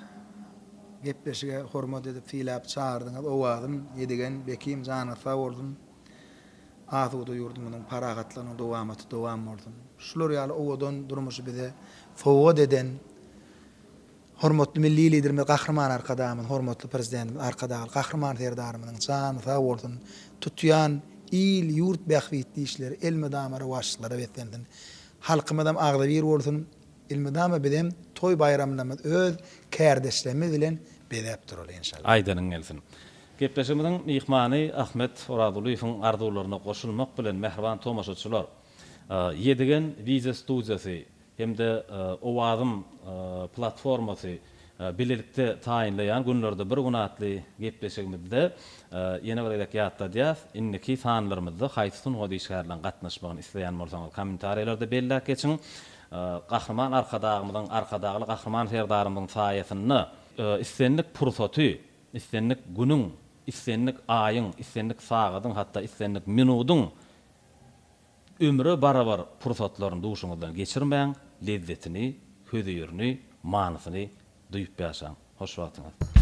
gepleşige hormat edip fiilap çağırdyňyz. O wagtym ýedigen bekim jany sawurdum. Azuda ýurdumyň paragatlaryny dowam bordum. Şular ýaly owadan durmuşy bize fowad eden hormatly milli liderimiz Gahrman arkadamyň, hormatly prezidentimiz arkadagy Gahrman serdarymyň jany sawurdun tutýan il ýurt bähwitli işleri elmedamary başlary betendin. Halkymyzam agda bir bolsun. Ilmidama bilen toy bayramlarymyz öz kärdeşlerimiz bilen bedäp durýar inşallah. Aýdanyň gelsin. Gepleşimiziň mihmany Ahmed Oradulyň arzularyna goşulmak bilen mehriban tomaşaçylar. Ýedigen Wize studiýasy hemde Owazym platformasy bilelikde taýinleýän günlerde bir günatly gepleşigimizde ýene bir edek ýatda diýär. Inniki sanlarymyzda haýsyn hodi işgärlen gatnaşmagyny isleýän bolsaňyz kommentariýlarda belläp geçiň. Gahrman arkadagymyň arkadagyly Gahrman serdarymyň saýasyny istenlik pursaty, istenlik günüň, istenlik aýyň, istenlik sagadyň, hatda istenlik minudyň ömrü barabar pursatlaryny duşuňyzdan geçirmäň, lezzetini, höýdüýürni, manysyny duýup ýaşaň. Hoş wagtyňyz.